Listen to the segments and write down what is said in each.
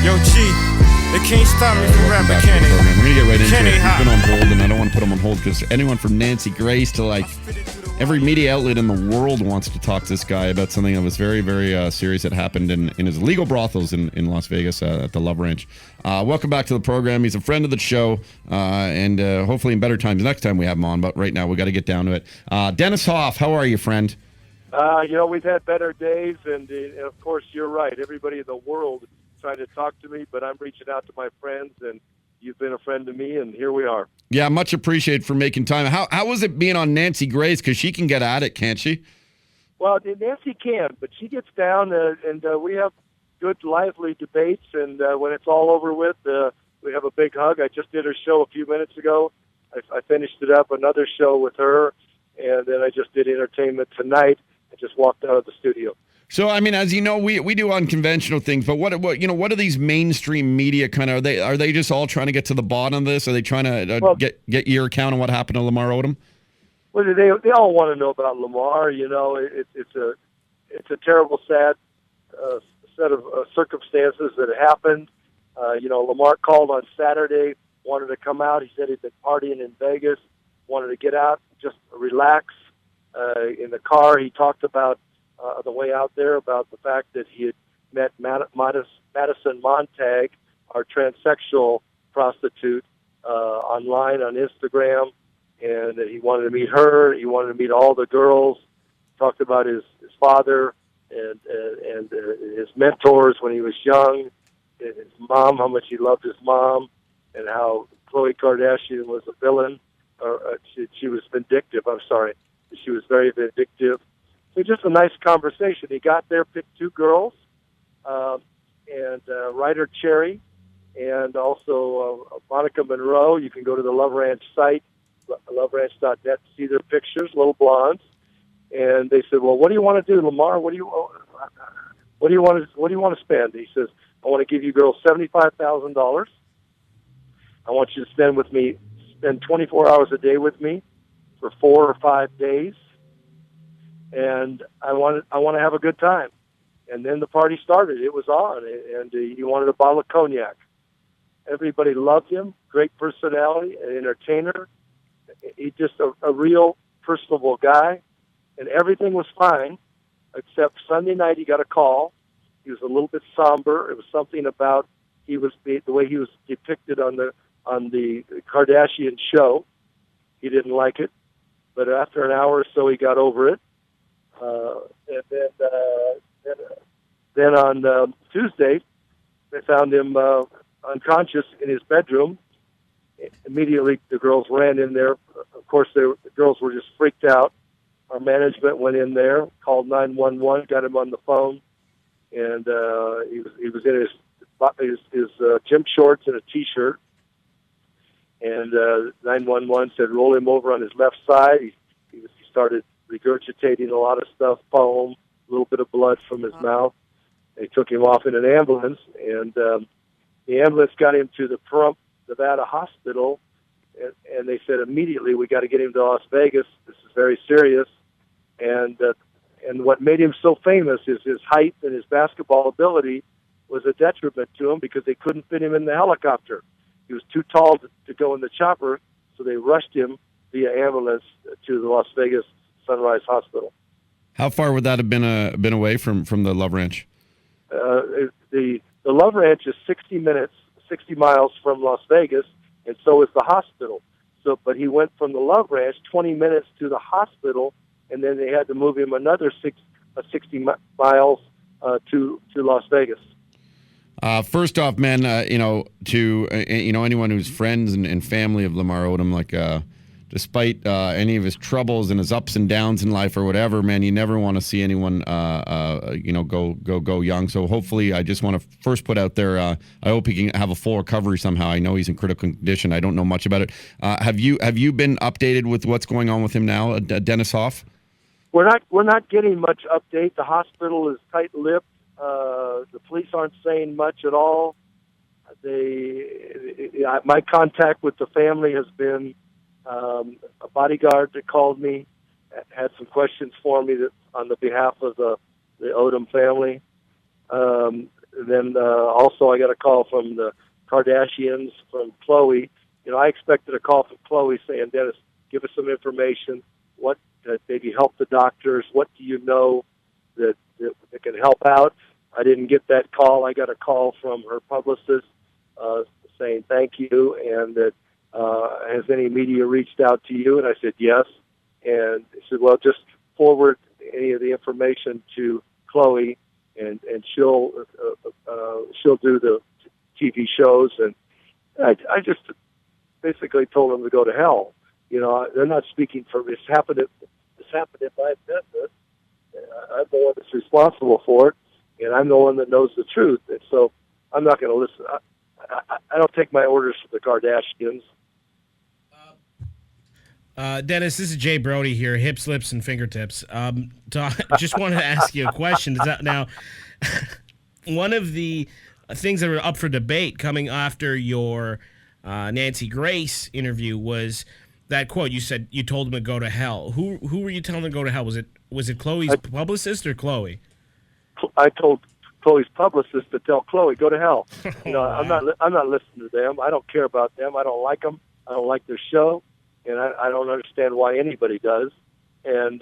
Yo, G, they can't stop me from rapping, can they? We're going to get right into Can it. they, He's huh? been on hold, and I don't want to put him on hold because anyone from Nancy Grace to like every media outlet in the world wants to talk to this guy about something that was very, very serious that happened in his illegal brothels in Las Vegas at the Love Ranch. Welcome back to the program. He's a friend of the show, and hopefully in better times next time we have him on, but right now we got to get down to it. Dennis Hof, how are you, friend? We've had better days, and of course, you're right. Everybody in the world is trying to talk to me, but I'm reaching out to my friends, and you've been a friend to me, and here we are. Yeah, much appreciated for making time. How was it being on Nancy Grace? Because she can get at it, can't she? Well, Nancy can, but she gets down, and we have good, lively debates, and when it's all over with, we have a big hug. I just did her show a few minutes ago. I finished it up, another show with her, and then I just did entertainment tonight. I just walked out of the studio. So, I mean, as you know, we do unconventional things, but what are these mainstream media kind of, are they just all trying to get to the bottom of this? Are they trying to get your account on what happened to Lamar Odom? Well, they all want to know about Lamar. It's a terrible, sad set of circumstances that happened. Lamar called on Saturday, wanted to come out. He said he'd been partying in Vegas, wanted to get out, just relax. In the car, he talked about the way out there, about the fact that he had met Madison Montag, our transsexual prostitute, online on Instagram, and that he wanted to meet her. He wanted to meet all the girls. Talked about his father and his mentors when he was young, and his mom, how much he loved his mom, and how Khloe Kardashian was a villain. She was vindictive. I'm sorry. She was very vindictive. So just a nice conversation. He got there, picked two girls, and Ryder Cherry, and also Monica Monroe. You can go to the Love Ranch site, loveranch.net, to see their pictures, little blondes. And they said, "Well, what do you want to do, Lamar? What do you want to spend?" He says, "I want to give you girls $75,000. I want you to spend 24 hours a day with me for 4 or 5 days, and I want to have a good time." And then the party started. It was on, and he wanted a bottle of cognac. Everybody loved him. Great personality, an entertainer. He's just a real personable guy, and everything was fine, except Sunday night he got a call. He was a little bit somber. It was something about the way he was depicted on the Kardashian show. He didn't like it. But after an hour or so, he got over it. And then on Tuesday, they found him unconscious in his bedroom. Immediately, the girls ran in there. Of course, the girls were just freaked out. Our management went in there, called 911, got him on the phone, and he was in his gym shorts and a T-shirt. And 911 said, roll him over on his left side. He started regurgitating a lot of stuff, foam, a little bit of blood from his mouth. They took him off in an ambulance, and the ambulance got him to the Pahrump, Nevada hospital, and they said immediately, we got to get him to Las Vegas. This is very serious. And what made him so famous is his height and his basketball ability was a detriment to him because they couldn't fit him in the helicopter. He was too tall to go in the chopper, so they rushed him via ambulance to the Las Vegas Sunrise Hospital. How far would that have been away from the Love Ranch? The Love Ranch is 60 miles from Las Vegas, and so is the hospital. But he went from the Love Ranch 20 minutes to the hospital, and then they had to move him another 60 miles to Las Vegas. First off, man, to anyone who's friends and family of Lamar Odom, despite any of his troubles and his ups and downs in life or whatever, man, you never want to see anyone, go young. So hopefully, I just want to first put out there, I hope he can have a full recovery somehow. I know he's in critical condition. I don't know much about it. Have you been updated with what's going on with him now, Dennis Hof? We're not getting much update. The hospital is tight-lipped. The police aren't saying much at all. My contact with the family has been a bodyguard that called me, had some questions for me on the behalf of the Odom family. then also I got a call from the Kardashians, from Khloe. I expected a call from Khloe saying, Dennis, give us some information. What maybe help the doctors? What do you know that can help out? I didn't get that call. I got a call from her publicist saying thank you, and that has any media reached out to you? And I said yes. And he said, well, just forward any of the information to Khloe, and she'll do the TV shows. And I just basically told them to go to hell. They're not speaking for me. This happened in my business. I'm the one that's responsible for it, and I'm the one that knows the truth. And so I'm not going to listen. I don't take my orders from the Kardashians. Dennis, this is Jay Brody here, hips, lips, and fingertips. Just wanted to ask you a question. Now, one of the things that were up for debate coming after your Nancy Grace interview was that quote. You said you told him to go to hell. Who were you telling him to go to hell? Was it Khloe's publicist or Khloe? I told Khloe's publicist to tell Khloe, go to hell. I'm not listening to them. I don't care about them. I don't like them. I don't like their show, and I don't understand why anybody does. And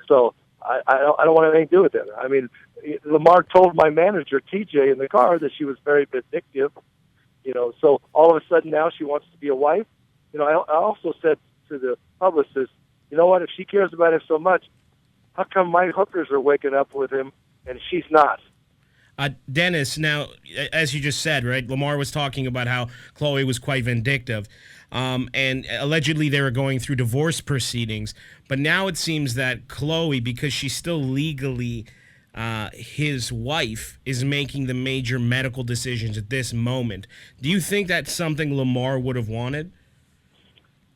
so I don't want anything to do with it. I mean, Lamar told my manager TJ in the car that she was very vindictive. So all of a sudden now she wants to be a wife. I also said to the publicist, you know what? If she cares about him so much, how come my hookers are waking up with him and she's not? Dennis, now, as you just said, right, Lamar was talking about how Khloe was quite vindictive, and allegedly they were going through divorce proceedings. But now it seems that Khloe, because she's still legally his wife, is making the major medical decisions at this moment. Do you think that's something Lamar would have wanted?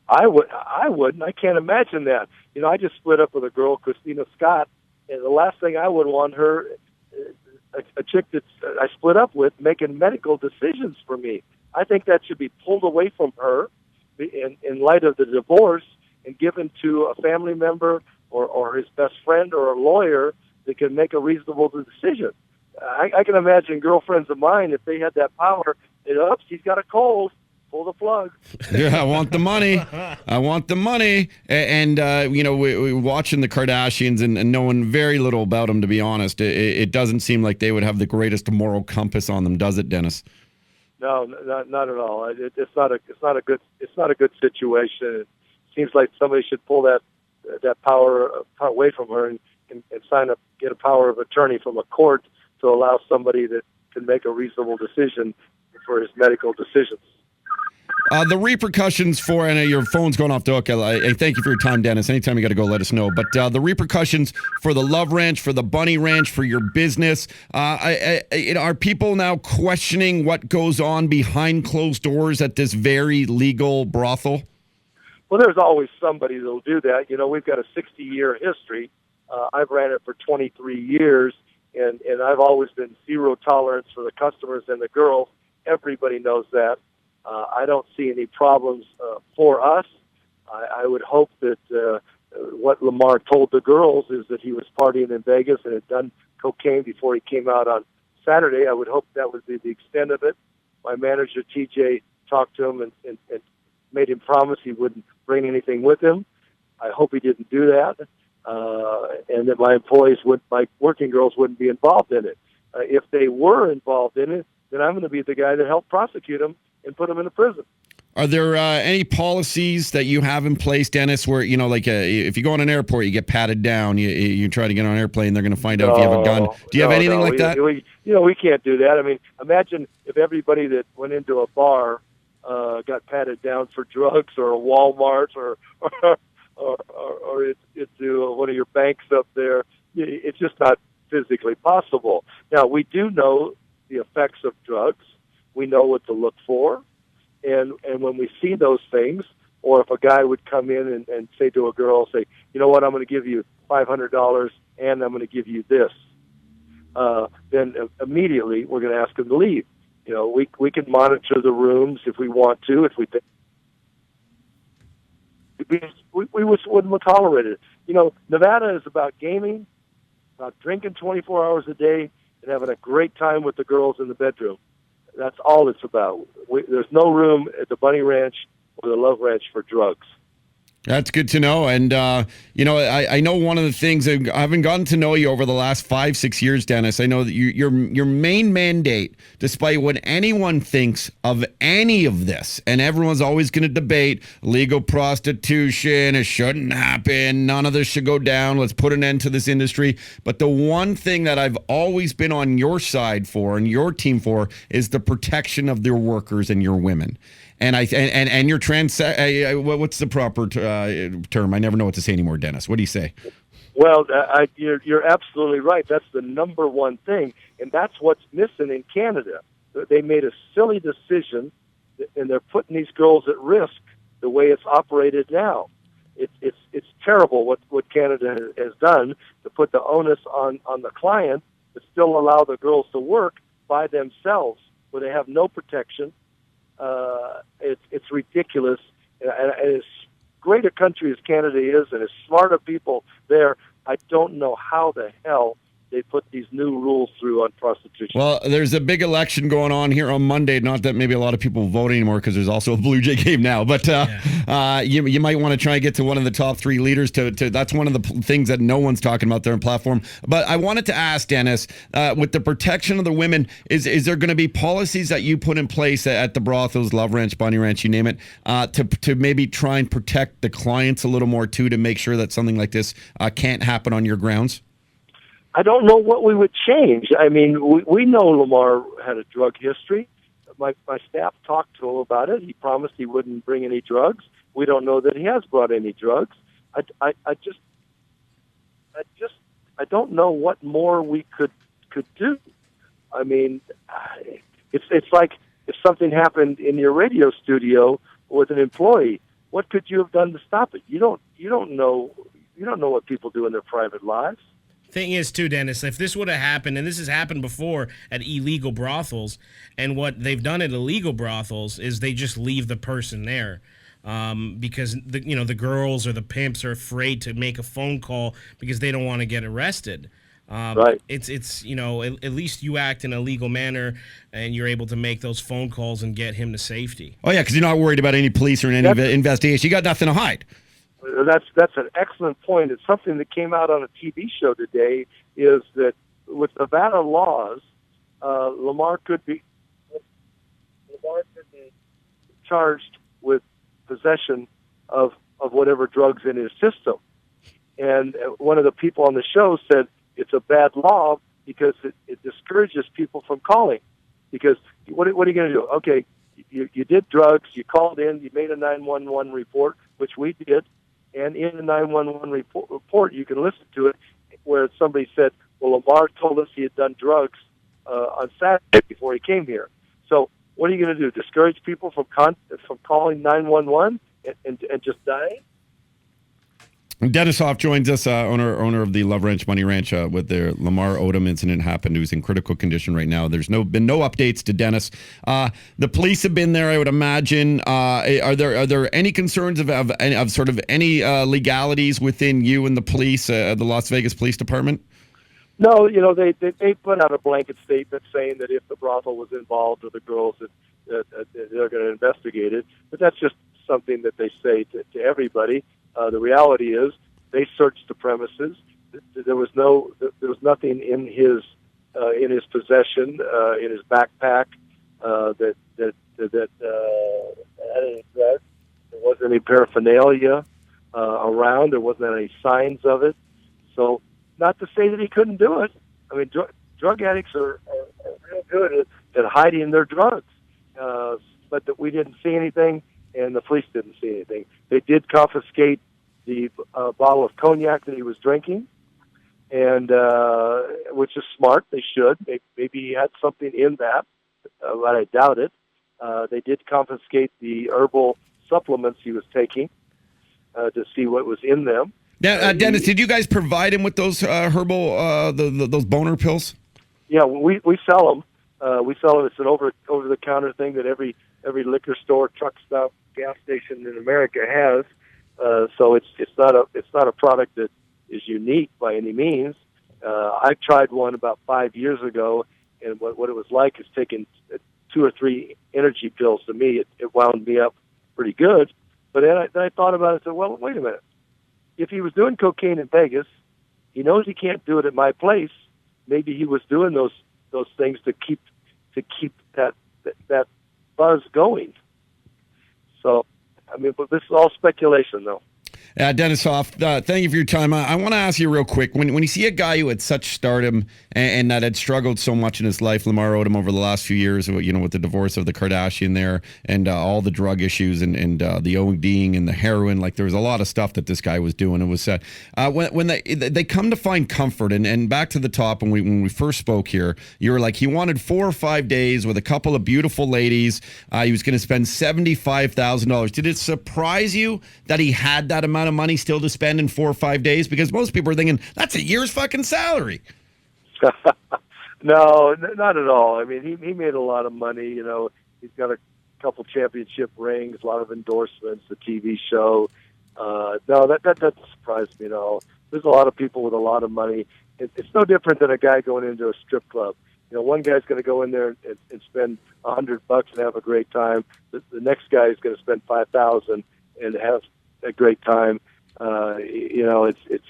I wouldn't. I can't imagine that. I just split up with a girl, Christina Scott, and the last thing I would want her, a chick that I split up with, making medical decisions for me. I think that should be pulled away from her in light of the divorce and given to a family member or his best friend or a lawyer that can make a reasonable decision. I can imagine girlfriends of mine, if they had that power, she's got a cold. Pull the plug. Yeah, I want the money. I want the money. And we're watching the Kardashians and knowing very little about them, to be honest. It doesn't seem like they would have the greatest moral compass on them, does it, Dennis? No, not at all. It's not a good situation. It seems like somebody should pull that power away from her and get a power of attorney from a court to allow somebody that can make a reasonable decision for his medical decisions. The repercussions for, and your phone's going off the hook. I thank you for your time, Dennis. Anytime you got to go, let us know. But the repercussions for the Love Ranch, for the Bunny Ranch, for your business, are people now questioning what goes on behind closed doors at this very legal brothel? Well, there's always somebody that'll do that. We've got a 60-year history. I've ran it for 23 years, and I've always been zero tolerance for the customers and the girls. Everybody knows that. I don't see any problems for us. I would hope that what Lamar told the girls is that he was partying in Vegas and had done cocaine before he came out on Saturday. I would hope that would be the extent of it. My manager, TJ, talked to him and made him promise he wouldn't bring anything with him. I hope he didn't do that, and that my working girls wouldn't be involved in it. If they were involved in it, then I'm going to be the guy that helped prosecute them and put them in a prison. Are there any policies that you have in place, Dennis, where, if you go on an airport, you get patted down, you try to get on an airplane, they're going to find out if you have a gun. Do you have anything like that? We can't do that. I mean, imagine if everybody that went into a bar got patted down for drugs, or a Walmart, or into one of your banks up there. It's just not physically possible. Now, we do know the effects of drugs. We know what to look for. And when we see those things, or if a guy would come in and say to a girl, say, you know what, I'm going to give you $500 and I'm going to give you this, then immediately we're going to ask him to leave. We can monitor the rooms if we want to, if we think. We wouldn't tolerate it. Nevada is about gaming, about drinking 24 hours a day, and having a great time with the girls in the bedroom. That's all it's about. There's no room at the Bunny Ranch or the Love Ranch for drugs. That's good to know. And, I know one of the things, I haven't gotten to know you over the last 5-6 years, Dennis. I know that your main mandate, despite what anyone thinks of any of this, and everyone's always going to debate legal prostitution, it shouldn't happen, none of this should go down, let's put an end to this industry. But the one thing that I've always been on your side for and your team for is the protection of their workers and your women. And your what's the proper term? I never know what to say anymore, Dennis. What do you say? Well, you're absolutely right. That's the number one thing, and that's what's missing in Canada. They made a silly decision, and they're putting these girls at risk the way it's operated now. It's terrible what Canada has done to put the onus on the client to still allow the girls to work by themselves, where they have no protection. It's ridiculous, and as great a country as Canada is, and as smart of people there, I don't know how the hell they put these new rules through on prostitution. Well, there's a big election going on here on Monday. Not that maybe a lot of people vote anymore because there's also a Blue Jay game now. But you might want to try and get to one of the top 3 leaders. That's one of the things that no one's talking about there on platform. But I wanted to ask, Dennis, with the protection of the women, is there going to be policies that you put in place at the brothels, Love Ranch, Bunny Ranch, you name it, to maybe try and protect the clients a little more too, to make sure that something like this can't happen on your grounds? I don't know what we would change. I mean, we know Lamar had a drug history. My staff talked to him about it. He promised he wouldn't bring any drugs. We don't know that he has brought any drugs. I don't know what more we could do. I mean, it's like if something happened in your radio studio with an employee. What could you have done to stop it? You don't know what people do in their private lives. Thing is, too, Dennis, if this would have happened, and this has happened before at illegal brothels, and what they've done at illegal brothels is they just leave the person there because the girls or the pimps are afraid to make a phone call because they don't want to get arrested. Right. It's at least you act in a legal manner and you're able to make those phone calls and get him to safety. Oh, yeah, because you're not worried about any police or any investigation. You got nothing to hide. That's an excellent point. It's something that came out on a TV show today, is that with Nevada laws, Lamar could be charged with possession of whatever drugs in his system. And one of the people on the show said it's a bad law because it discourages people from calling. Because what are you going to do? Okay, you did drugs, you called in, you made a 911 report, which we did. And in the 911 report, you can listen to it, where somebody said, well, Lamar told us he had done drugs on Saturday before he came here. So what are you going to do, discourage people from calling 911 and just dying? Dennis Hof joins us, owner of the Love Ranch, Bunny Ranch, with the Lamar Odom incident happened, who's in critical condition right now. There's been no updates to Dennis. The police have been there, I would imagine. Are there any concerns of sort of any legalities within you and the police, the Las Vegas Police Department? No, they put out a blanket statement saying that if the brothel was involved or the girls, that they're going to investigate it. But that's just something that they say to everybody. The reality is, they searched the premises. There was nothing in his possession, in his backpack that had any drugs. There wasn't any paraphernalia around. There wasn't any signs of it. So, not to say that he couldn't do it. I mean, drug addicts are real good at hiding their drugs, but that we didn't see anything. And the police didn't see anything. They did confiscate the bottle of cognac that he was drinking, and which is smart. They should. Maybe he had something in that, but I doubt it. They did confiscate the herbal supplements he was taking to see what was in them. Now, Dennis, did you guys provide him with those herbal, those boner pills? Yeah, we sell them. We sell them. It's an over the counter thing that every liquor store, truck stop, gas station in America has. So it's not a product that is unique by any means. I tried one about 5 years ago, and what it was like is taking 2 or 3 energy pills. To me, it wound me up pretty good. But then I thought about it and said, well, wait a minute. If he was doing cocaine in Vegas, he knows he can't do it at my place. Maybe he was doing those things to keep that buzz going. So, I mean, but this is all speculation, though. Dennis Hof, thank you for your time. I want to ask you real quick, when you see a guy who had such stardom and that had struggled so much in his life, Lamar Odom, over the last few years, with the divorce of the Kardashian there and all the drug issues and the ODing and the heroin, like there was a lot of stuff that this guy was doing. It was when they come to find comfort, and back to the top, when we first spoke here, you were like, he wanted 4 or 5 days with a couple of beautiful ladies. He was going to spend $75,000. Did it surprise you that he had that amount of money still to spend in 4 or 5 days? Because most people are thinking that's a year's fucking salary. No, not at all. I mean, he made a lot of money. He's got a couple championship rings, a lot of endorsements, a TV show. No, that doesn't surprise me at all. There's a lot of people with a lot of money. It's no different than a guy going into a strip club. One guy's going to go in there and spend $100 and have a great time. The next guy is going to spend $5,000 and have a great time. It's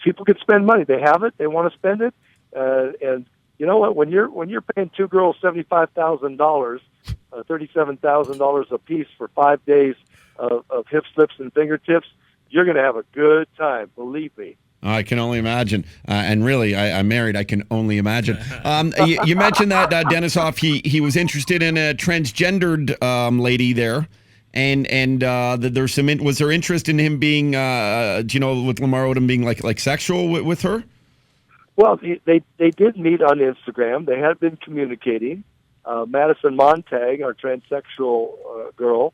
people can spend money. They have it. They want to spend it. And you know what? When you're paying 2 girls $75,000, $37,000 a piece for 5 days of hip slips and fingertips, you're going to have a good time. Believe me. I can only imagine. And really, I'm married. I can only imagine. You mentioned that Dennis Hof, he was interested in a transgendered lady there. And there's was there interest in him being, with Lamar Odom being like sexual with her? Well, they did meet on Instagram. They had been communicating. Madison Montag, our transsexual girl,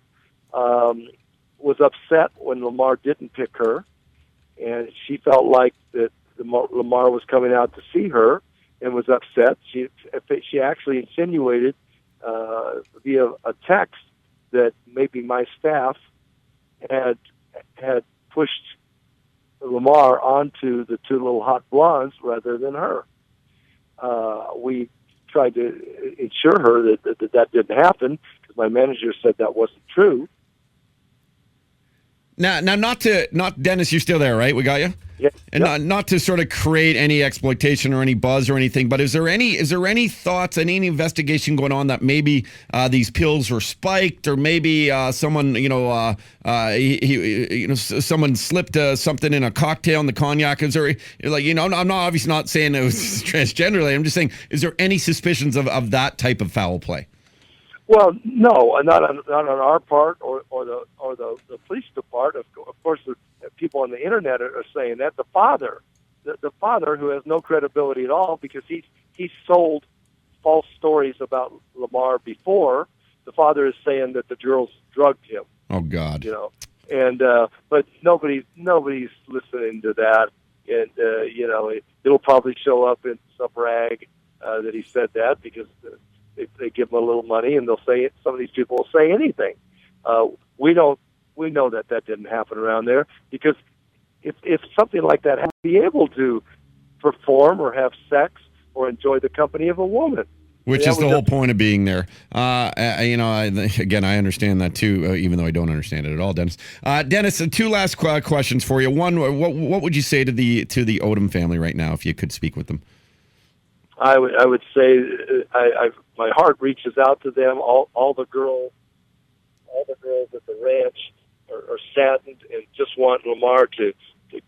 was upset when Lamar didn't pick her, and she felt like that Lamar was coming out to see her and was upset. She actually insinuated via a text that maybe my staff had pushed Lamar onto the 2 little hot blondes rather than her. We tried to ensure her that didn't happen because my manager said that wasn't true. Now, not Dennis, you're still there, right? We got you. Yeah. And not to sort of create any exploitation or any buzz or anything, but is there any thoughts, any investigation going on that maybe these pills were spiked, or maybe someone someone slipped something in a cocktail in the cognac? Is there I'm obviously not saying it was transgender. I'm just saying, is there any suspicions of that type of foul play? Well, no, not on our part or the police department. Of course, the people on the internet are saying that. The father who has no credibility at all because he sold false stories about Lamar before. The father is saying that the girls drugged him. Oh God! And but nobody's listening to that, and it'll probably show up in some rag that he said that because. They give them a little money, and they'll say it. Some of these people will say anything. We know that didn't happen around there because if something like that had to be able to perform or have sex or enjoy the company of a woman, which is the whole point of being there. Again, I understand that too, even though I don't understand it at all, Dennis. Dennis, 2 last questions for you. One, what would you say to the Odom family right now if you could speak with them? I would say my heart reaches out to them. All the girls at the ranch are saddened and just want Lamar to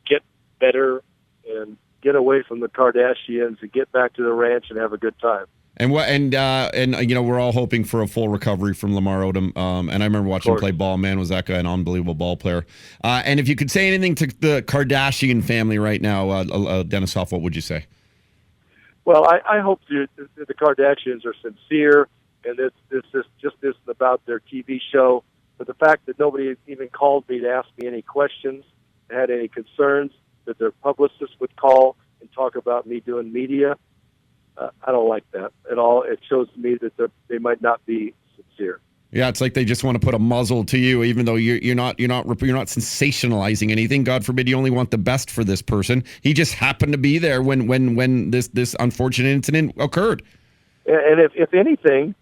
get better and get away from the Kardashians and get back to the ranch and have a good time. And we're all hoping for a full recovery from Lamar Odom. And I remember watching him play ball. Man, was that guy an unbelievable ball player. And if you could say anything to the Kardashian family right now, Dennis Hof, what would you say? Well, I hope the Kardashians are sincere, and this just isn't about their TV show. But the fact that nobody even called me to ask me any questions, had any concerns, that their publicist would call and talk about me doing media, I don't like that at all. It shows me that they might not be sincere. Yeah, it's like they just want to put a muzzle to you, even though you're not sensationalizing anything. God forbid, you only want the best for this person. He just happened to be there when this unfortunate incident occurred. And if anything,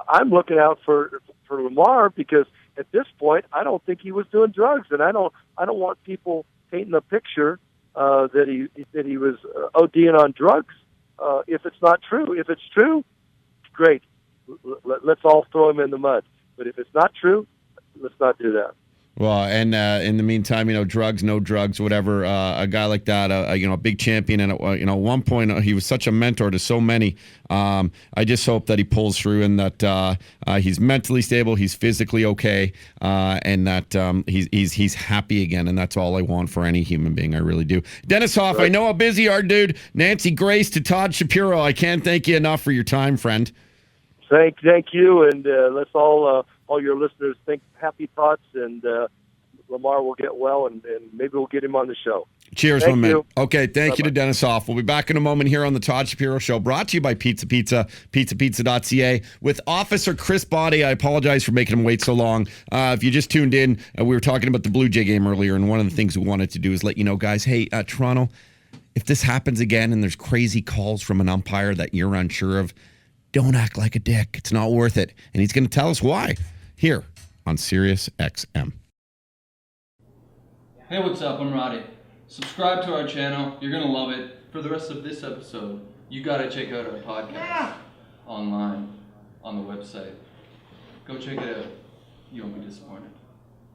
I'm looking out for Lamar, because at this point, I don't think he was doing drugs, and I don't want people painting a picture that he was ODing on drugs. If it's not true, if it's true, great. Let's all throw him in the mud. But if it's not true, let's not do that. Well, and in the meantime, drugs, no drugs, whatever. A guy like that, a big champion, and at one point he was such a mentor to so many. I just hope that he pulls through, and that he's mentally stable, he's physically okay, and that he's happy again. And that's all I want for any human being. I really do. Dennis Hof, right. I know how busy you are, dude. Nancy Grace to Todd Shapiro. I can't thank you enough for your time, friend. Thank you, and let's all your listeners think happy thoughts, and Lamar will get well, and maybe we'll get him on the show. Cheers, my man. Okay, thank you to Dennis Hof. We'll be back in a moment here on the Todd Shapiro Show, brought to you by pizzapizza.ca with Officer Chris Body. I apologize for making him wait so long. If you just tuned in, we were talking about the Blue Jay game earlier, and one of the things we wanted to do is let you know, guys, hey, Toronto, if this happens again and there's crazy calls from an umpire that you're unsure of, don't act like a dick. It's not worth it. And he's going to tell us why here on SiriusXM. Hey, what's up? I'm Roddy. Subscribe to our channel. You're going to love it. For the rest of this episode, you got to check out our podcast online on the website. Go check it out. You won't be disappointed.